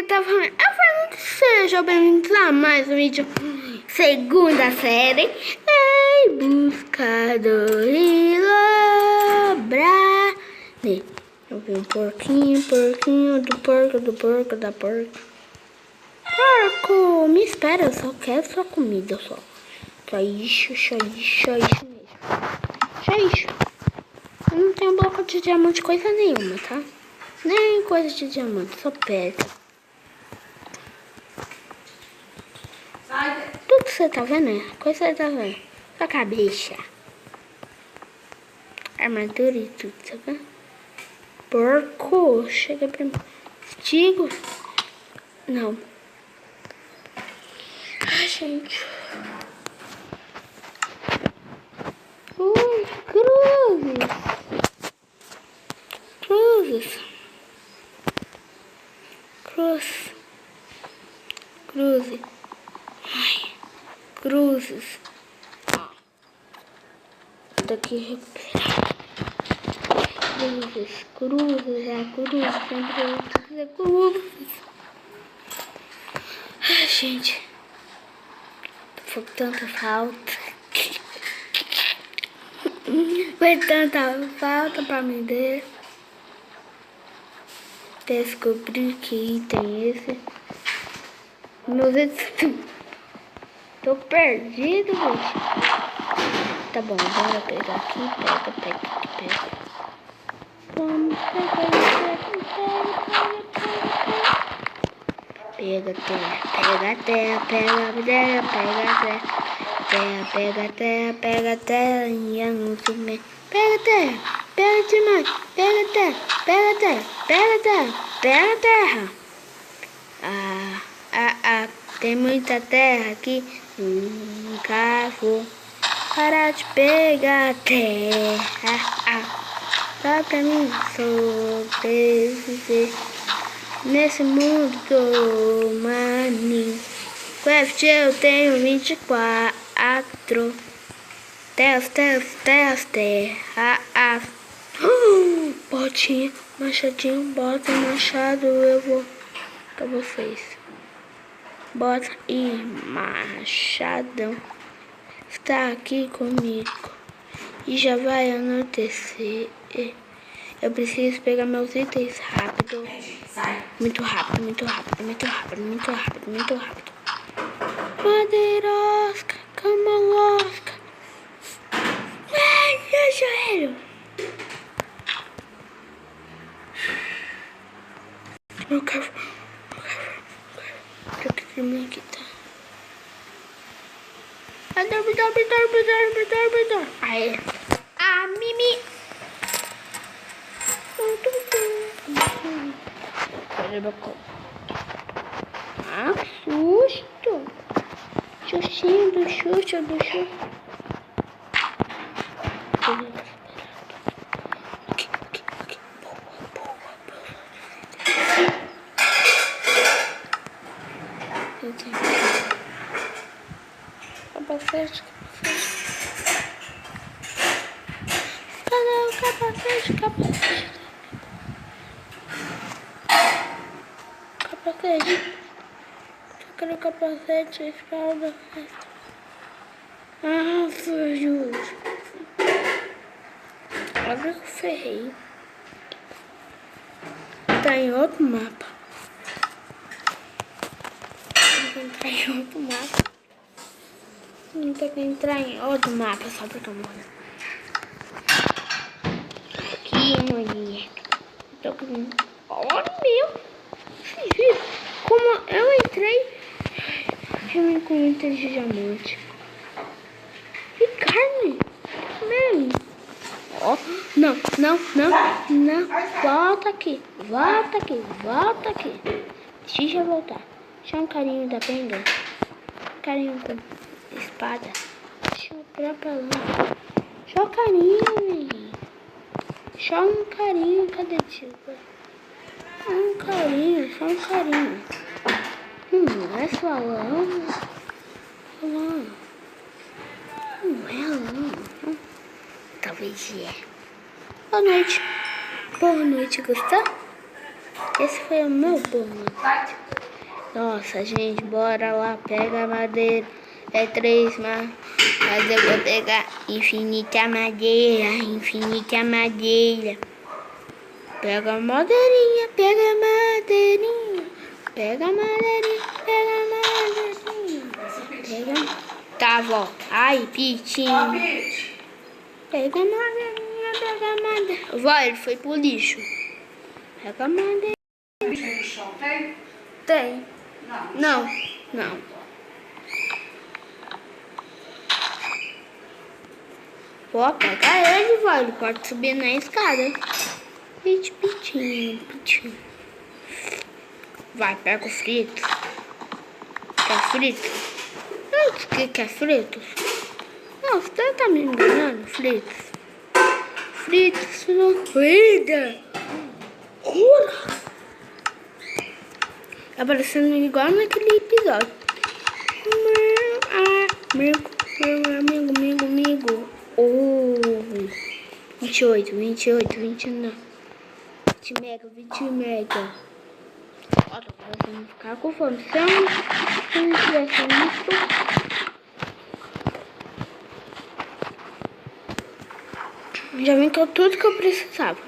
eu tava falando, seja bem-vindos a mais um vídeo. Segunda série. Em busca do Ilobrane. Eu vi um porquinho, do porco, da porca. Porco, me espera, eu só quero sua comida, só. Só isso mesmo. Só isso. Eu não tenho bloco de diamante, coisa nenhuma, tá? Nem coisa de diamante, só pedra. Tudo que você tá vendo é coisa que você tá vendo. Sua cabeça. Armadura e tudo, tá vendo? Porco, chega pra mim. Estigo. Não. Ai, gente. Cruzes. Ai, cruzes. Daqui recuperar. Cruzes, sempre cruzes. Ai, gente. Foi tanta falta. Foi tanta falta pra me ver. Descobri que item esse. Meus itens. Tô perdido, gente. Tá bom, bora pegar aqui. Pega. Vamos pegar. Pega terra, e anúncio mesmo. Pega demais, pega terra. Tem muita terra aqui, nunca vou parar de pegar terra, só pra mim sobreviver nesse mundo do Minecraft. Eu tenho 24 terras. Botinha, machadinho, bota machado, eu vou pra vocês. Bota e machadão está aqui comigo e já vai anoitecer. Eu preciso pegar meus itens rápido. Muito rápido. Madeirosca, camalosca. Ai, meu joelho. Meu carro. Que minha aqui tá. Aí. Mimi. Susto. Xuxinho do Xuxa. Capacete. Cadê o capacete? Cadê o capacete? Escalda. Fugiu. Olha que eu ferrei. Tá em outro mapa. Não tem que entrar em outro mapa só porque eu morro. Aqui, mulher. Tô com... Oh, meu. Como eu entrei, eu me encontrei de diamante. E carne. Meu. Oh, não. Volta aqui. Deixa eu voltar. Deixa um carinho da penda. Carinho com espada. Deixa eu pra lá. Só carinho, menino. Só um carinho. Cadê tio? Só um carinho. Não é só lama. Não é lama. Talvez é. Boa noite, gostou? Esse foi o meu bolo. Nossa, gente, bora lá, pega a madeira. É 3, mas eu vou pegar infinita madeira, infinita madeira. Pega a madeirinha, pega a madeirinha. Pega a madeirinha, pega a madeirinha. Pega. Tá, volta. Ai, Pitinho. Pega a madeirinha, pega a madeira. Vó, ele foi pro lixo. Pega a madeira. Tem no chão, tem? Tem. Não. Não. Vó, pega ele, vó. Ele pode subir na escada. Pitinho. Vai, pega o frito. Quer frito? Não, o que é frito? Não, você tá me enganando, fritos. Fritos na vida. Cura. Tá parecendo igual naquele episódio. Meu amigo. Oh, 28, 29. 20 mega. Ó, tô começando a ficar com fome. Se eu não tivesse isso. Já vim com tudo que eu precisava.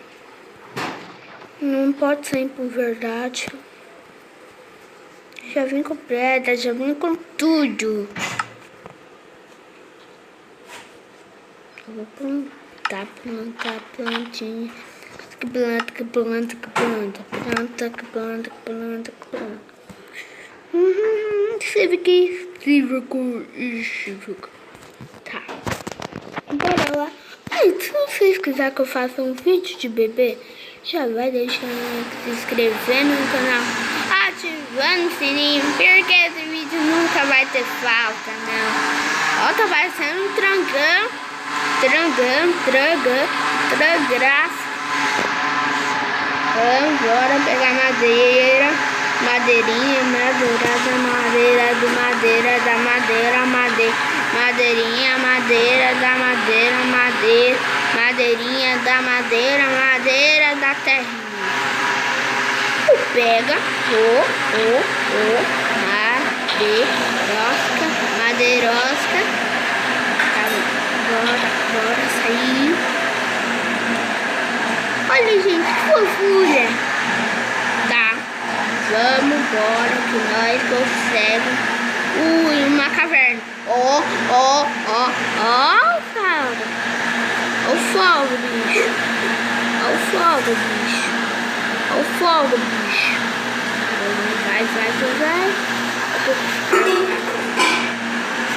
Não pode ser por verdade. Já vim com pedra, já vim com tudo. Eu vou plantar, plantinha. Que planta. Cívico. Tá. Bora lá. Ai, se vocês quiserem que eu faça um vídeo de bebê, já vai deixando se inscrever no canal, ativando o sininho, porque esse vídeo nunca vai ter falta, não. Ó, tá parecendo um trangão. Vamos bora pegar madeira. Madeirinha, madeira da madeira, madeirinha, madeira da madeira, madeirinha da madeira da terrinha. Pega, madeirosca. Tá, bora sair. Olha, gente, que fofura. Tá, vamos embora que nós conseguimos. Uma caverna. Ó, fogo. Ó o fogo, bicho. Vai.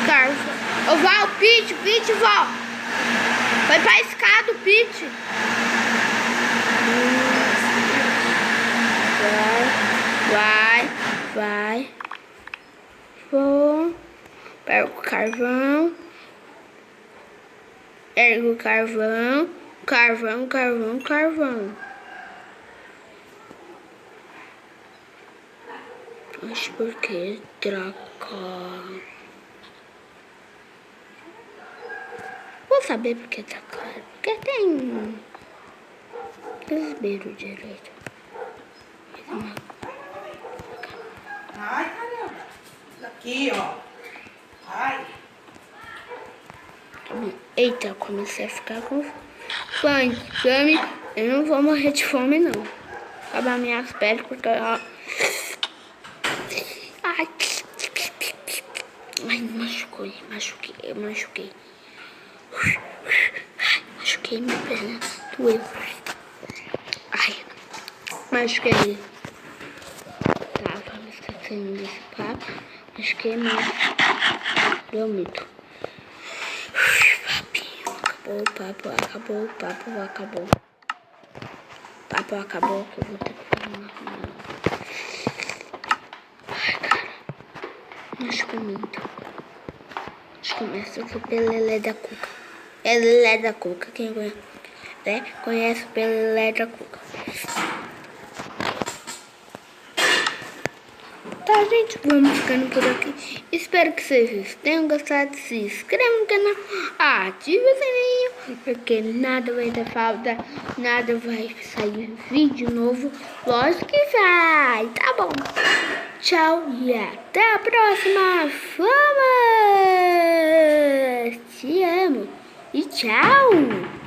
Escarva. Ô, Val, o Pete, Val. Vai pra escada, o Pete. Vai. Vou. Pega o carvão. Ergo o carvão. Acho porque troca. Vou saber porque tá claro. Porque tem desbeiro direito. Ai, caramba. Aqui, ó. Ai. Eita, comecei a ficar com fome. Eu não vou morrer de fome, não. Acabar minhas pernas porque... Ó. Ai, machuquei. Machuquei minha perna. Doeu. Ai, machuquei. Tá, vamos esquecendo desse papo. Machuquei mais. Deu muito. Papinho, acabou. O papo acabou que eu vou ter que fazer uma reunião. Ai, cara. Machucou muito. Acho que começa pelo Lelé da Cuca. É Lelé da Cuca, quem conhece? Conhece pelo Lelé da Cuca. Tá, gente, vamos ficando por aqui. Espero que vocês tenham gostado. Se inscreva no canal, ative o sininho Porque nada vai dar falta, nada vai sair vídeo novo. Lógico que vai, tá bom. Tchau e até a próxima. Vamos! Te amo e tchau!